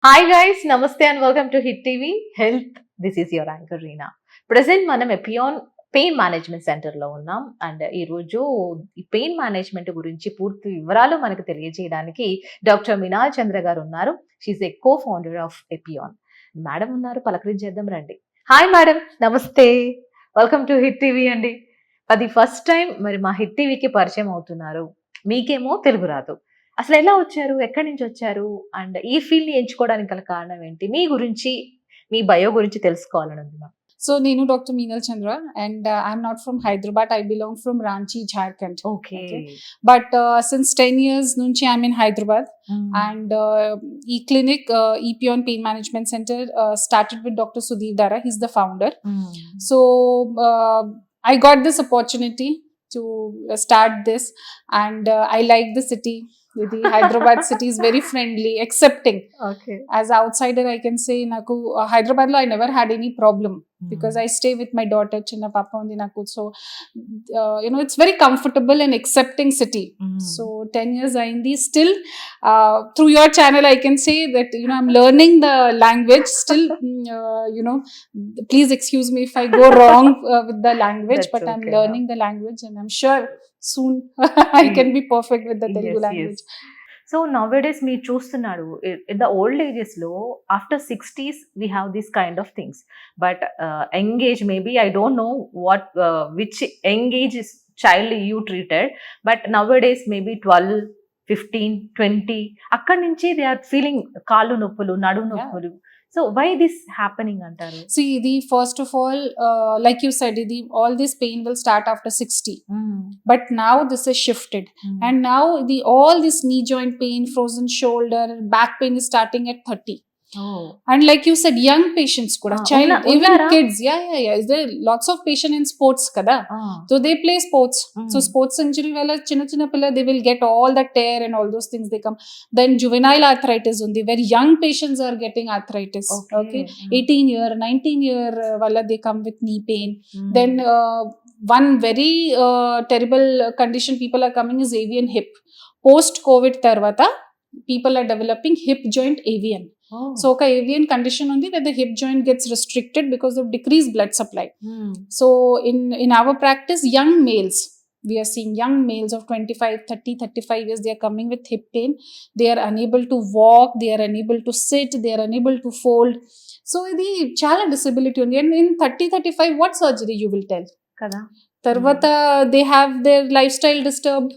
Hi guys, నమస్తే and welcome to hit TV health. This is your anchor Reena. Present మనం Epione pain management centre లో ఉన్నాం. And ఈ రోజు ఈ పెయిన్ మేనేజ్మెంట్ గురించి పూర్తి వివరాలు మనకు తెలియజేయడానికి డాక్టర్ మినాల్ చంద్ర గారు ఉన్నారు. She a co founder of ఎపియాన్. మేడం ఉన్నారు, పలకరించేద్దాం రండి. హాయ్ మేడం, నమస్తే, వెల్కమ్ టు హిట్ టీవీ అండి. అది ఫస్ట్ టైం మరి మా హిట్ టీవీకి పరిచయం అవుతున్నారు. మీకేమో తెలుగు రాదు. అసలు ఎలా వచ్చారు? ఎక్కడి నుంచి వచ్చారు? అండ్ ఈ ఫీల్డ్‌ని ఎంచుకోవడానికి గల కారణం ఏంటి? మీ గురించి, మీ బయో గురించి తెలుసుకోవాలని ఉంది ma'am. So, Nenu Dr. Meenal Chandra, and I'm not from Hyderabad. I belong from Ranchi, Jharkhand. Okay. But since 10 years, nunchi I'm in Hyderabad, and e-clinic, EPON Pain Management Center started with Dr. Sudhir Dara. He's the founder. So, I got this opportunity to start this, and I like the city. The Hyderabad city is very friendly, accepting. Okay. As outsider, I can say, naku Hyderabad lo I never had any problem because I stay with my daughter, chinna papa undi naku. So, it's very comfortable and accepting city. So, 10 years aindi. Still, through your channel, I can say that, I'm learning the language. Still, please excuse me if I go wrong with the language, That's but I'm okay, learning the language, and I'm sure soon I can be perfect with the Telugu language. So nowadays మీరు చూస్తున్నాడు in the old ages లో after 60s we have this kind of things. But young age maybe I don't know what which young age child you treated, but nowadays maybe 12, 15, 20 అక్కడి నుంచి they are feeling కాళ్ళు నొప్పులు, నడుము నొప్పులు. So why this happening అంటారు? See, first of all, like you said, all this pain will start after 60. But now this is shifted. And now all this knee joint pain, frozen shoulder, back pain is starting at 30. And like you said, young patients kuda, child, even kids. Yeah. Is there lots of patients in sports kada? So they play sports. So sports injury wala chinna pilla, they will get all the tear and all those things, they come. Then juvenile arthritis undi, where young patients are getting arthritis. Okay. 18 year, 19 year wala they come with knee pain. Then one very terrible condition people are coming is avian hip. Post COVID tarvata people are developing hip joint avian. So oka avian condition undi where the hip joint gets restricted because of decreased blood supply. So in our practice, young males, we are seeing young males of 25, 30, 35 years, they are coming with hip pain. They are unable to walk, they are unable to sit, they are unable to fold. So idi chala disability undi. And in 30, 35, what surgery you will tell కదా? Tarvata they have their lifestyle disturbed.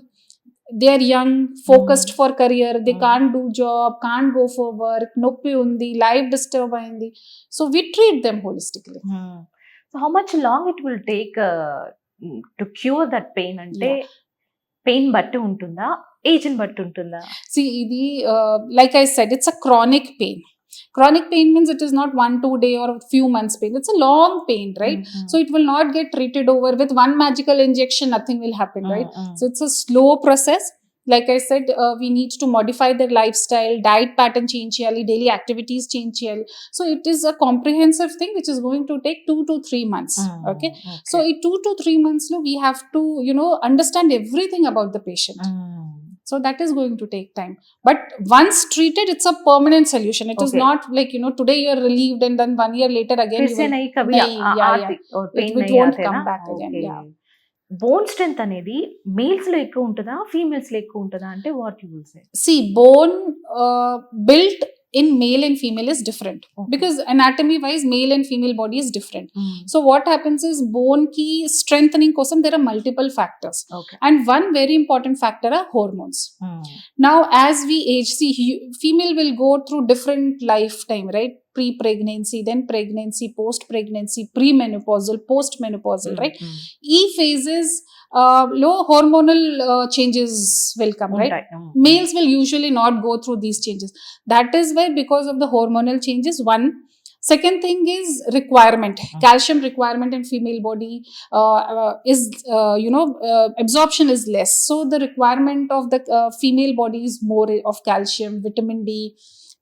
They are young, focused for career, they can't do job, can't go for work, noppi undi, life disturb ayindi. So we treat them holistically. So how much long it will take to cure that pain? అంటే pain బట్టి ఉంటుందా, age ని బట్టి ఉంటుందా? See, like I said, it's a chronic pain. Chronic pain means it is not 1-2 day or a few months pain. It's a long pain, right? So it will not get treated over with one magical injection. Nothing will happen, right? So it's a slow process. Like I said, we need to modify their lifestyle, diet pattern change cheyali, daily activities change cheyali. So it is a comprehensive thing which is going to take 2 to 3 months. Okay. So in 2 to 3 months, we have to, understand everything about the patient. So that is going to take time. But once treated, it's a permanent solution. It is not like, today you are relieved and then 1 year later again you will... It won't come back again. Yeah. Bone strength అనేది males లో ఎక్కువ ఉంటుందా, females లో ఎక్కువ ఉంటుందా అంటే what you will say? See, bone built in male and female is different. Because anatomy wise male and female body is different. So what happens is bone ki strengthening kosam there are multiple factors. And one very important factor are hormones. Now as we age, see, female will go through different lifetime, right? Pre-pregnancy, then pregnancy, post-pregnancy, premenopausal, post-menopausal, right? Each phases low hormonal changes will come, right? Males will usually not go through these changes. That is why, because of the hormonal changes, one. Second thing is requirement. Calcium requirement in female body is, absorption is less. So the requirement of the female body is more of calcium, vitamin D.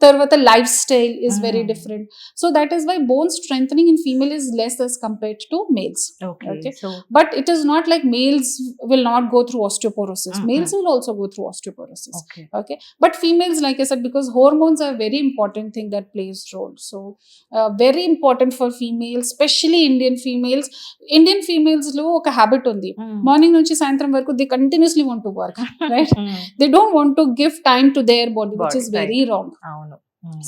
tarvata lifestyle is very Mm. different. So that is why bone strengthening in female is less as compared to males. Okay. So But it is not like males will not go through osteoporosis. Males will also go through osteoporosis. okay. But females, like I said, because hormones are a very important thing that plays role. So very important for females, especially Indian females lo oka habit undi. Morning nunchi సాయంత్రం వరకు they continuously want to work, right? They don't want to give time to their body, which is very wrong. అవును.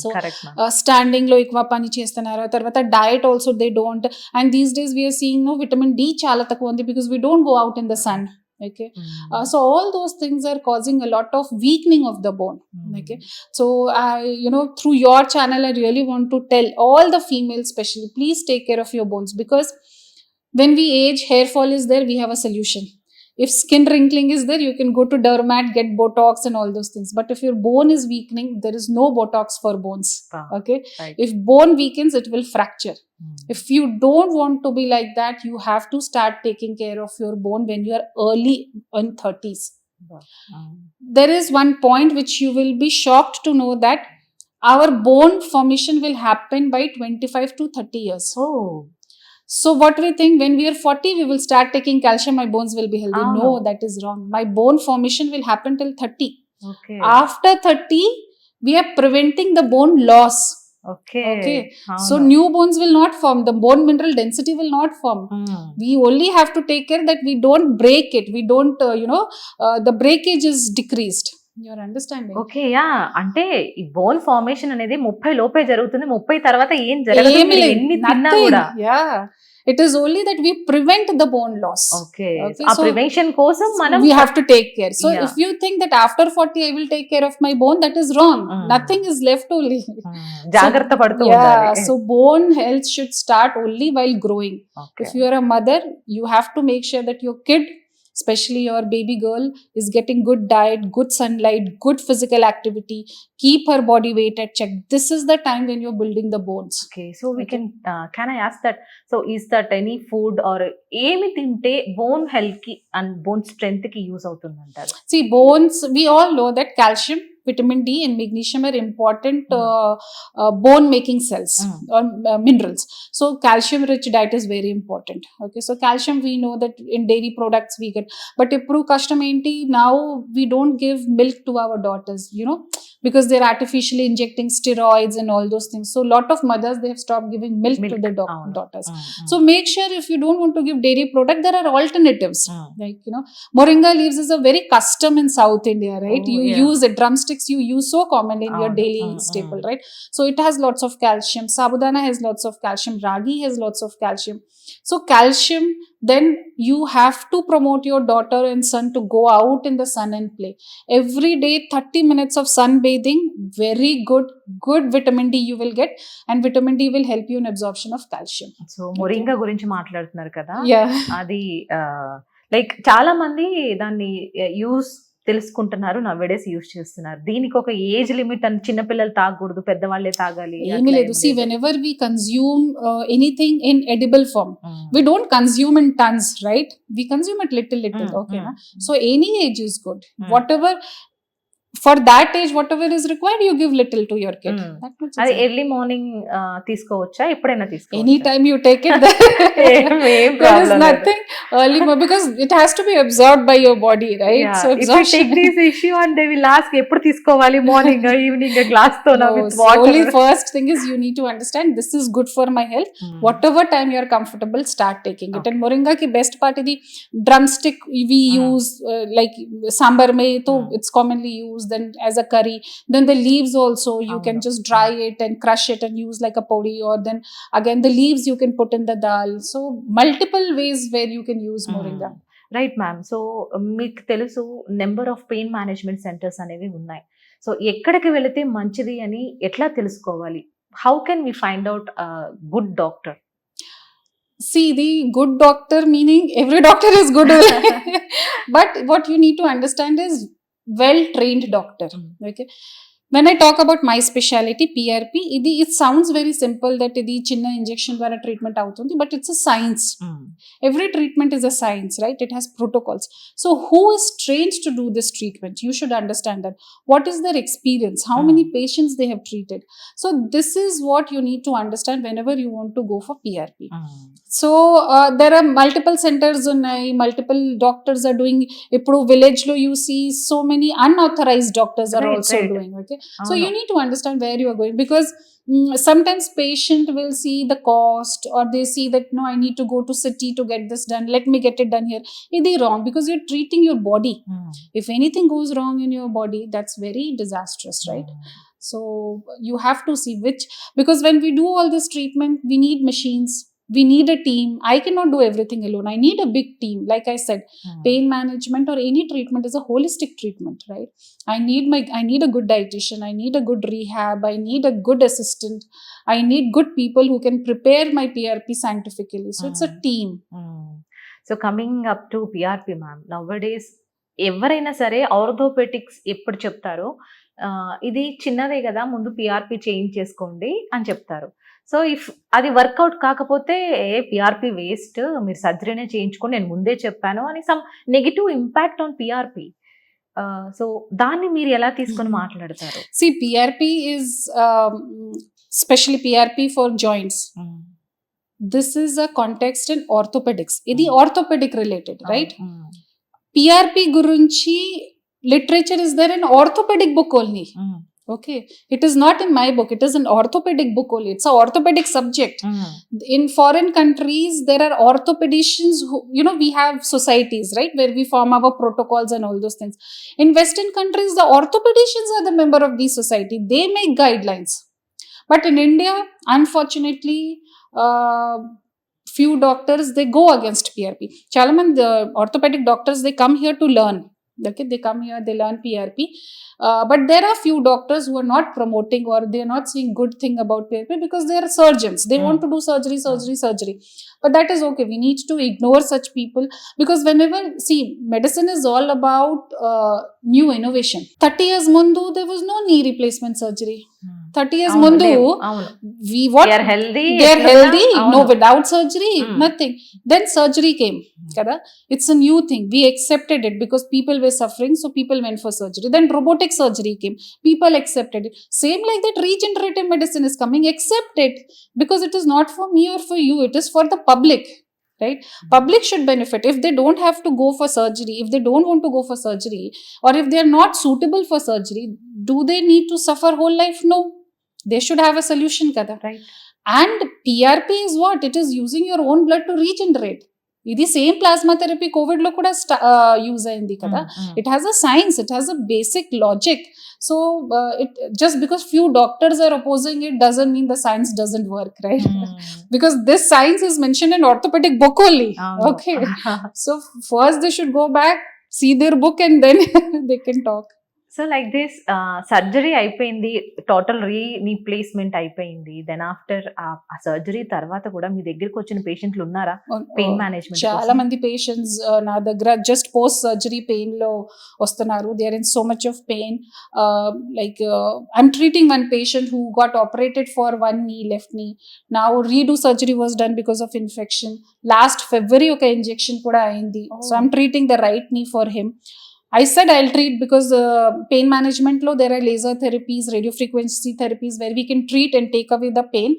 So, correct ma'am. Standing లో ఎక్కువ పని చేస్తున్నారు. తర్వాత diet also they don't, and these days we're seeing no vitamin D చాలా తక్కువ ఉంది because we don't go out in the sun. Okay, so all those things are causing a lot of weakening of the bone. Okay, so through your channel I really want to tell all the females especially, please take care of your bones, because when we age, hair fall is there, we have a solution. If skin wrinkling is there, you can go to dermat, get Botox and all those things. But if your bone is weakening, there is no Botox for bones. Okay, Right. If bone weakens, it will fracture. If you don't want to be like that, you have to start taking care of your bone when you are early in 30s. There is one point which you will be shocked to know, that our bone formation will happen by 25 to 30 years. Oh. So what we think, when we are 40, we will start taking calcium, my bones will be healthy. No, that is wrong. My bone formation will happen till 30. Okay. After 30, we are preventing the bone loss. Okay. So new bones will not form. The bone mineral density will not form. We only have to take care that we don't break it. We don't, the breakage is decreased. You're understanding? Okay. Yeah, అంటే ఈ bone formation అనేది 30 లోపే జరుగుతుంది. 30 తర్వాత ఏం జరగదు, మీరు ఎన్ని తిన్నా కూడా. Yeah, it is only that we prevent the bone loss. Okay. ఆ ప్రివెన్షన్ కోసం మనం we have to take care. So Yeah. if you think that after 40 I will take care of my bone, that is wrong. Nothing is left only. జాగ్రత్త పడుతూ Yeah, ఉండాలి. so bone health should start only while growing. Okay. If you are a mother, you have to make sure that your kid, especially your baby girl, is getting good diet, good sunlight, good physical activity, keep her body weight at check. This is the time when you're building the bones. Okay, so we can I ask that, so is that any food or ఏమి తింటే bone health కి and bone strength కి use అవుతుంది అంటారు? See, bones, we all know that calcium, vitamin D and magnesium are important bone making cells or minerals. So calcium rich diet is very important. Okay, so calcium we know that in dairy products we get, but ippudu custom enti, now we don't give milk to our daughters, because they're artificially injecting steroids and all those things. So lot of mothers, they have stopped giving milk to their daughters. So make sure, if you don't want to give dairy product, there are alternatives. Like, moringa leaves is a very custom in South India, right? You use it, drumsticks you use so common in your daily staple, right? So it has lots of calcium. Sabudana has lots of calcium. Ragi has lots of calcium. So calcium, then you have to promote your daughter and son to go out in the sun and play. Every day 30 minutes of sunbathing, very good vitamin D you will get, and vitamin D will help you in absorption of calcium. So moringa గురించి మాట్లాడుతున్నారు కదా, Yeah. అది like చాలా మంది దాన్ని use తెలుసుకుంటున్నారు, nowadays use చేస్తున్నారు. దీనికి ఒక ఏజ్ లిమిట్ అని, చిన్నపిల్లలు తాగకూడదు, పెద్దవాళ్ళే తాగాలి ఏమీ లేదు. See, whenever we consume anything in edible form, we don't consume in tons, right? We consume it little, okay? So any age is good. Whatever, for that age, whatever is required, you give little to your kid. That much is అది it. Early morning తీసుకోవచ్చా, ఎప్పుడైనా తీసుకోవచ్చా? Anytime you take it, ఏం there is problem లేదు. nothing early, because it has to be absorbed by your body, right? Yeah. So If you absorption. take this issue and they will ask ఎప్పుడు తీసుకోవాలి, morning evening glass తో No, with so water. only first thing is you need to understand this is good for my health. Whatever time you are comfortable, start taking it. And moringa ki best part is the drumstick we use, like sambar mein to it's commonly used, then as a curry. Then the leaves also you can just dry it and crush it and use like a podi, or then again the leaves you can put in the dal. So multiple ways where you can use moringa. Right ma'am. So మీకు తెలుసు number of pain management centres అనేవి ఉన్నాయి. So ఎక్కడికి వెళితే మంచిది అని ఎట్లా తెలుసుకోవాలి? How can we find out good doctor? See, the good doctor meaning every doctor is good, but what you need to understand is well trained doctor. Okay, when I talk about my specialty PRP, it sounds very simple that ఇది చిన్న injection ద్వారా treatment అవుతుంది, but it's a science. Every treatment is a science, right? It has protocols. So who is trained to do this treatment? You should understand that. What is their experience? How many patients they have treated? So this is what you need to understand whenever you want to go for PRP. So there are multiple centers ఉన్నాయి, multiple doctors are doing. ఇప్పుడు village లో you see so many unauthorized doctors are also doing. Okay, so you need to understand where you are going, because sometimes patient will see the cost, or they see that no, I need to go to city to get this done, let me get it done here. It is wrong, because you're treating your body. If anything goes wrong in your body, that's very disastrous, right? So you have to see which, because when we do all this treatment, we need machines, we need a team. I cannot do everything alone. I need a big team. Like I said, pain management or any treatment is a holistic treatment, right? I need a good dietitian, I need a good rehab, I need a good assistant, I need good people who can prepare my PRP scientifically. So it's a team. So coming up to PRP ma'am, నౌడేస్ ఎవరైనా సరే orthopaedics ఎప్పుడు చెప్తారో ఇది చిన్నదే కదా, ముందు PRP change చేసుకోండి అని చెప్తారు. సో ఇఫ్ అది వర్కౌట్ కాకపోతే పిఆర్పి వేస్ట్, మీరు సర్జరీనే చేయించుకొని నేను ముందే చెప్పాను అని some negative impact on PRP. So దాన్ని మీరు ఎలా తీసుకొని మాట్లాడతారు? See, PRP is especially PRP for joints. This is a context in orthopedics. ఇది orthopedic related, right? PRP గురించి literature is there in orthopedic book only. Okay, it is not in my book, it is an orthopedic book only. It's a orthopedic subject. In foreign countries there are orthopedicians who, you know, we have societies, right, where we form our protocols and all those things. In western countries, the orthopedicians are the member of the society, they make guidelines. But in India, unfortunately, few doctors, they go against PRP. Chala mandi orthopedic doctors, they come here to learn. Okay, they come here, they learn PRP. But there are few doctors who are not promoting, or they are not saying good thing about PRP, because they are surgeons. They want to do surgery. But that is okay. We need to ignore such people, because whenever, see, medicine is all about new innovation. 30 years mundu, there was no knee replacement surgery. 30 years mundu, we what? They are healthy, no, without surgery, nothing. Then surgery came. Kada? It's a new thing. We accepted it because people were suffering, so people went for surgery. Then robotic surgery came. People accepted it. Same like that, regenerative medicine is coming. Accept it, because it is not for me or for you. It is for the public, right? Public should benefit. If they don't have to go for surgery, if they don't want to go for surgery, or if they are not suitable for surgery, do they need to suffer whole life? No. They should have a solution, kada. Right. And PRP is what? It is using your own blood to regenerate. ఇది same plasma therapy COVID లో కూడా use అయింది కదా. It has a science, it has a basic logic. So it just because few doctors are opposing it doesn't mean the science doesn't work, right? Because this science is mention in orthopaedic book only. Okay, so first they should go back, see their book, and then they can talk. So like this surgery అయిపోయింది, total replacement అయిపోయింది, then after ఆ surgery తర్వాత కూడా మీ దగ్గరికి వచ్చిన పేషెంట్లు ఉన్నారా pain management? చాలా మంది పేషెంట్స్ నా దగ్గర జస్ట్ పోస్ట్ సర్జరీ పెయిన్ లో వస్తున్నారు. They are in so much of pain. Like I'm treating one patient who got operated for one knee, left knee. Now redo surgery was done because of infection. Last February ఒక injection కూడా అయింది. So I'm treating the right knee for him. I said I'll treat because pain management lo there are laser therapies, radio frequency therapies where we can treat and take away the pain.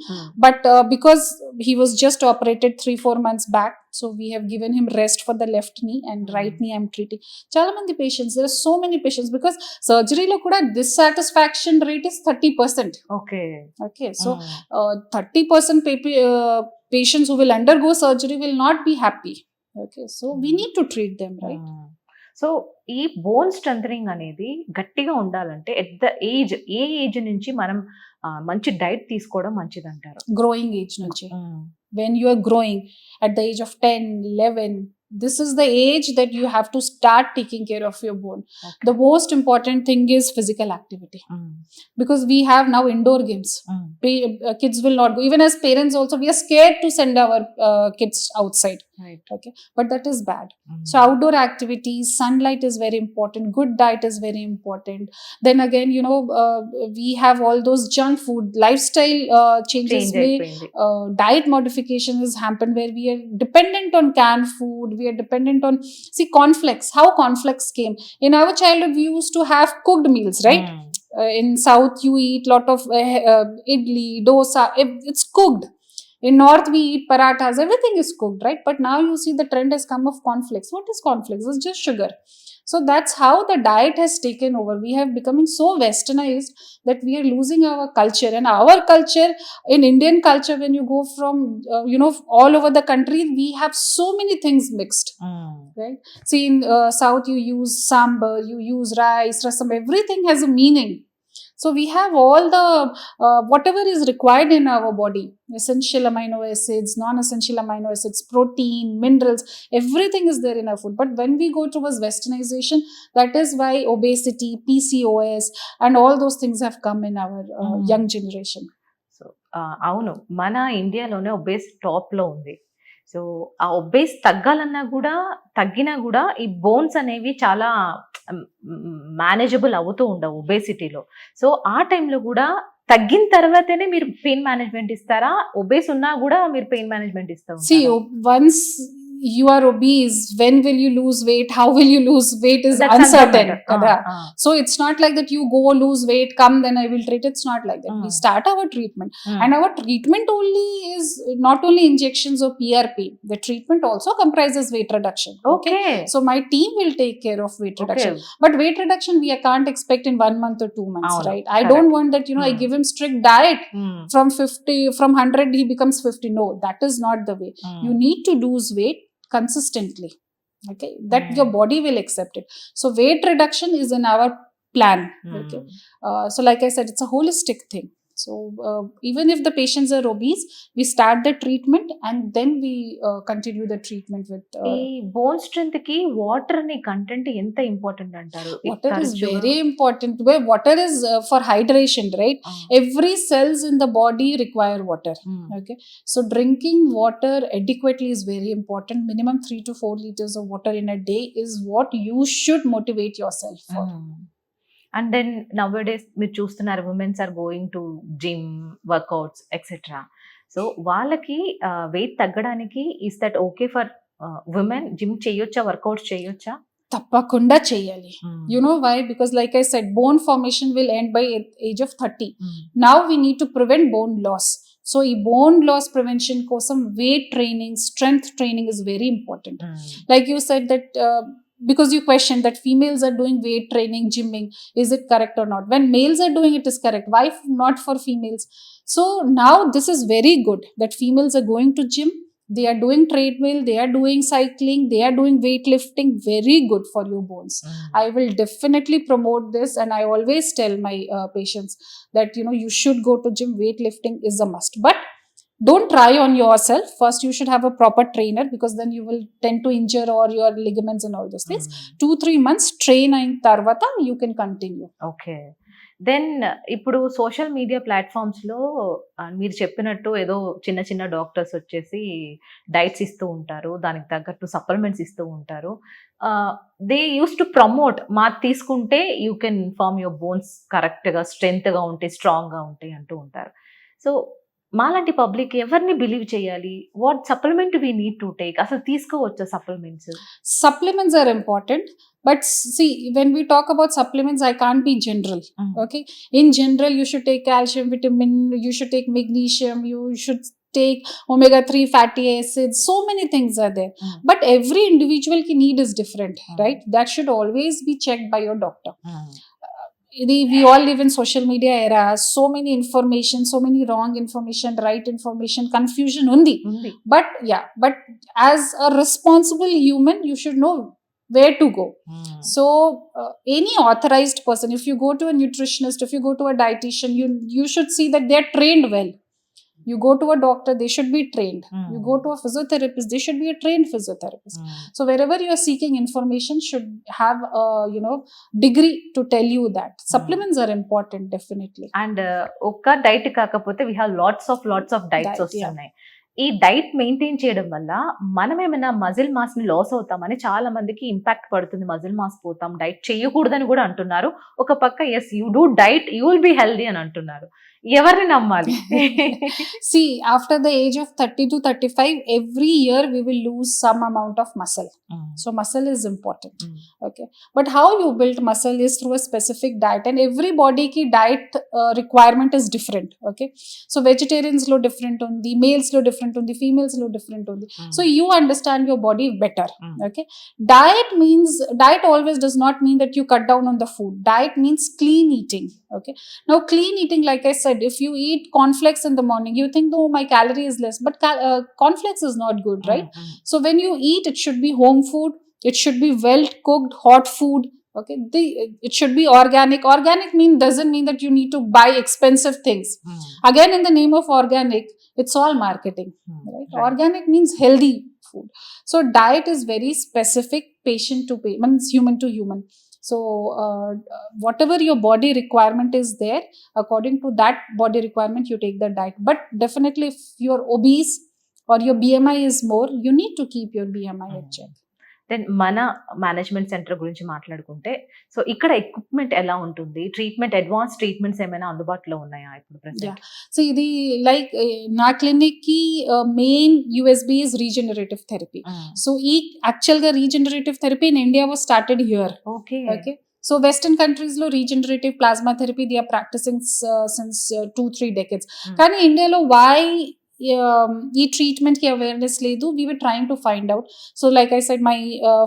But because he was just operated 3-4 months back, so we have given him rest for the left knee, and right knee I'm treating. Chala mandi patients, there are so many patients, because surgery lo kuda dissatisfaction rate is 30%. Okay, so 30% patients who will undergo surgery will not be happy. Okay, so we need to treat them, right? So ఈ bone strengthening అనేది గట్టిగా ఉండాలంటే at the age, A age నుంచి మనం మంచి diet తీసుకోవడం మంచిది అంటారు? గ్రోయింగ్ ఏజ్ నుంచి. when you are growing at the age of 10, 11, this is the age that you have to start taking care of your bone. The most important thing is physical activity, because we have now indoor games. Kids will not go. Even as parents also, we are scared to send our kids outside. Right. Okay, but that is bad. Mm. So outdoor activities, sunlight is very important, good diet is very important. Then again, we have all those junk food lifestyle changes. Change May అయిపోయింది. diet modification has happened where we are dependent on canned food, we are dependent on, see, cornflakes, how cornflakes came in our childhood. We used to have cooked meals, right? Mm. In south you eat lot of idli, dosa, it's cooked. In north we eat parathas, everything is cooked, right? But now you see the trend has come of cornflakes. What is cornflakes? It's just sugar. So that's how the diet has taken over. We have becoming so westernized that we are losing our culture. And our culture, in Indian culture, when you go from all over the country, we have so many things mixed, Mm. right? See, in south you use sambar, you use rice, rasam, everything has a meaning. So we have all the whatever is required in our body, essential amino acids, non-essential amino acids, protein, minerals, everything is there in our food. But when we go towards westernization, that is why obesity, PCOS and all those things have come in our young generation. So అవును, మన ఇండియాలోనే obese top లో ఉంది. So ఆ obese తగ్గినా కూడా ఈ bones అనేవి చాలా మేనేజబుల్ అవుతూ ఉండవు ఒబేసిటీలో. సో ఆ టైంలో కూడా తగ్గిన తర్వాతనే మీరు పెయిన్ మేనేజ్మెంట్ ఇస్తారా? ఒబేస్ ఉన్నా కూడా మీరు పెయిన్ మేనేజ్మెంట్ ఇస్తారా? See, once you are obese, when will you lose weight, how will you lose weight is That's uncertain, uncertain. kada. Ah. So it's not like that you go lose weight, come then I will treat. It's not like that. We start our treatment, and our treatment only is not only injections or PRP. The treatment also comprises weight reduction. Okay. So my team will take care of weight reduction. But weight reduction we can't expect in 1 month or 2 months, right? I don't want that, I give him strict diet from 100 he becomes 50. No, that is not the way. You need to lose weight consistently, okay, that your body will accept it. So weight reduction is in our plan, okay. So like I said, it's a holistic thing. So even if the patients are obese, we start the treatment and then we continue the treatment with ఈ bone strength కి water ని content ఎంత important అంటారు? water is very important. Where water is for hydration, right? Every cells in the body require water, okay. So drinking water adequately is very important. Minimum 3 to 4 liters of water in a day is what you should motivate yourself for. And then nowadays మీరు చూస్తున్నారు, womens are going to gym, workouts etcetera. So వాళ్ళకి weight తగ్గడానికి is that okay for women? Gym చేయొచ్చా, workouts చేయొచ్చా? తప్పకుండా చేయాలి. You know why? Because like I said, bone formation will end by age of 30. Now we need to prevent bone loss. So ఈ bone loss prevention కోసం weight training, strength training is very important. Like you said that because you questioned that females are doing weight training, gymming, is it correct or not? When males are doing it is correct, why not for females? So now this is very good that females are going to gym, they are doing treadmill, they are doing cycling, they are doing weightlifting. Very good for your bones. I will definitely promote this, and I always tell my patients that you should go to gym. Weightlifting is a must, but don't try on yourself. First you should have a proper trainer, because then you will tend to injure or your ligaments and all those things. 2-3 months train అయిన తర్వాత you can continue. Okay. Then ఇప్పుడు social media platforms లో మీరు చెప్పినట్టు ఏదో చిన్న చిన్న doctors వచ్చేసి డైట్స్ ఇస్తూ ఉంటారు, దానికి తగ్గట్టు సప్లిమెంట్స్ ఇస్తూ ఉంటారు. దే యూస్ టు ప్రమోట్, మాకు తీసుకుంటే you can form your bones correct గా, స్ట్రెంగ్త్ గా ఉంటాయి, స్ట్రాంగ్ గా ఉంటాయి అంటూ ఉంటారు. సో మాలాంటి పబ్లిక్ ఎవరిని బిలీవ్ చేయాలి? What supplement we need to take? అసలు తీసుకోవచ్చా supplements? Supplements are important, but see, when we talk about supplements, I can't be general. Okay, in general you should take calcium, vitamin, you should take magnesium, you should take omega-3 fatty acids, so many things are there. But every individual ki need is different, right? That should always be checked by your doctor. We all live in social media era, so many information, so many wrong information, right information, confusion undi. But as a responsible human, you should know where to go. So any authorized person, if you go to a nutritionist, if you go to a dietitian, you should see that they are trained well. You go to a doctor, they should be trained. You go to a physiotherapist, they should be a trained physiotherapist. So wherever you are seeking information, should have a degree to tell you that. Supplements are important, definitely. And ఒక్క diet కాకపోతే we have lots of diets Diet, వస్తున్నాయి. ఈ diet maintain చేయడం వల్ల మనం ఏమైనా muscle mass ని loss అవుతామని చాలా మందికి ఇంపాక్ట్ పడుతుంది, మజిల్ మాస్ పోతాం, డైట్ చేయకూడదని కూడా అంటున్నారు. ఒక పక్క as you do diet you will be healthy అని అంటున్నారు. ఎవరిని నమ్మాలి? See, after the age of 30 to 35, every year we will lose some amount of muscle. So muscle is important. Okay. But how you build muscle is through a specific diet, and every body ki diet requirement is different. Okay. So vegetarians lo different undi, males lo different undi, females lo different undi. So you understand your body better. Okay. Diet always does not mean that you cut down on the food. Diet means clean eating. Okay. Now clean eating, like I said, if you eat cornflakes in the morning, you think, oh, my calorie is less, but cornflakes is not good, right? So when you eat, it should be home food, it should be well cooked hot food. Okay, it should be organic. Organic doesn't mean that you need to buy expensive things. Again, in the name of organic, it's all marketing, right? Organic means healthy food. So diet is very specific, patient to patient, means human to human. So whatever your body requirement is there, according to that body requirement, you take the diet. But definitely, if you're obese or your BMI is more, you need to keep your BMI at check. దెన్ మన management centre గురించి మాట్లాడుకుంటే, so ఇక్కడ equipment ఎలా ఉంటుంది, treatment, advance treatments ఏమైనా అందుబాటులో ఉన్నాయా ఇప్పుడు ప్రెసెంట్? సో ఇది లైక్ నా క్లినిక్ కి main USB is regenerative therapy. So ఈ యాక్చువల్ గా regenerative therapy in India was started here. Okay. So Western countries lo regenerative plasma therapy they are practicing since 2-3 decades. Kani India lo why ఈ treatment కి awareness లేదు, we were trying to find out. So like I said, my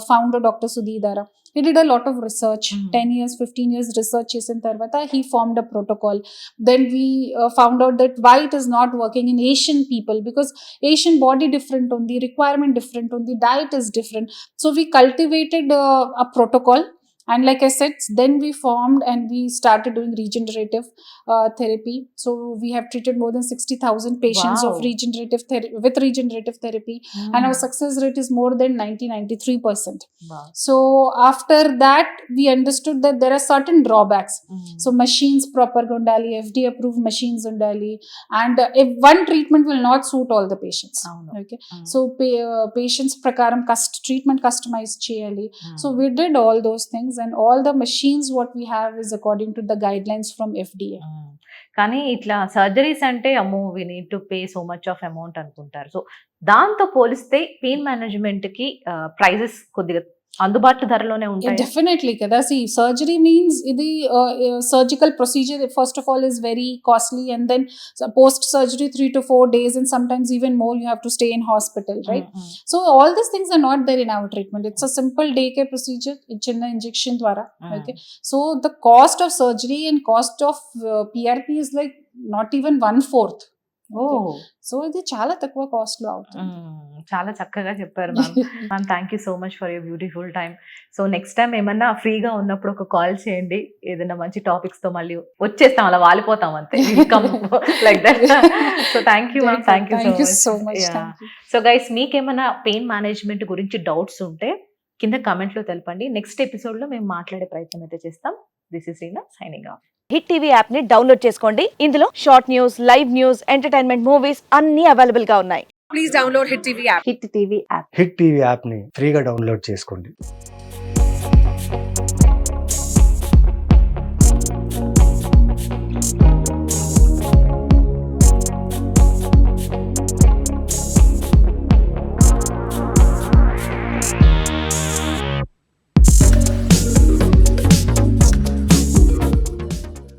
founder Dr. Sudhir Dara, he did a lot of research, 10 years 15 years research చేసిన తర్వాత he formed a protocol. Then we found out that why it is not working in Asian people, because Asian body different undi, requirement different undi, diet is different. So we cultivated a protocol. And like I said, then we formed and we started doing regenerative therapy. So we have treated more than 60,000 patients of regenerative with regenerative therapy, and our success rate is more than 93%. Wow. So after that, we understood that there are certain drawbacks. So machines proper undali, FDA approved machines undali, and if one treatment will not suit all the patients. Okay. So patients prakaram treatment customized cheyali. So we did all those things. And all the machines what we have is according to the guidelines from FDA. కానీ ఇట్లా surgeries అంటే అమ్మో we need to pay so much of amount అనుకుంటారు. So దాంతో పోలిస్తే pain management కి prices కొద్దిగా అందుబాటు ధరలోనే ఉంటాయి. Definitely kada. See, surgery means the surgical procedure first of all is very costly, and then post surgery 3 to 4 days, and sometimes even more you have to stay in hospital, right? So all these things are not there in our treatment. It's a simple day care procedure, chinna injection dwara. Okay, so the cost of surgery and cost of PRP is like not even 1/4. So ఇది చాలా తక్కువ cost లో అవుతుంది. చాలా చక్కగా చెప్పారు ma'am. Thank you so much for your beautiful time. So next time ఏమన్నా ఫ్రీగా ఉన్నప్పుడు ఒక కాల్ చేయండి, ఏదైనా మంచి టాపిక్స్ తో మళ్ళీ వచ్చేస్తాం, అలా వాలిపోతాం అంతే, like that. So thank you ma'am, thank you so much. So guys, మీకేమైనా పెయిన్ మేనేజ్మెంట్ గురించి డౌట్స్ ఉంటే కింద కమెంట్ లో తెలపండి. నెక్స్ట్ ఎపిసోడ్ లో మేము మాట్లాడే ప్రయత్నం అయితే చేస్తాం. This is Reena signing off. Hit TV app ని డౌన్లోడ్ చేసుకోండి. ఇందులో short news, live news, entertainment movies అన్ని అవైలబుల్ గా ఉన్నాయి. Please download hit TV app. Hit TV app ని ఫ్రీగా డౌన్లోడ్ చేసుకోండి.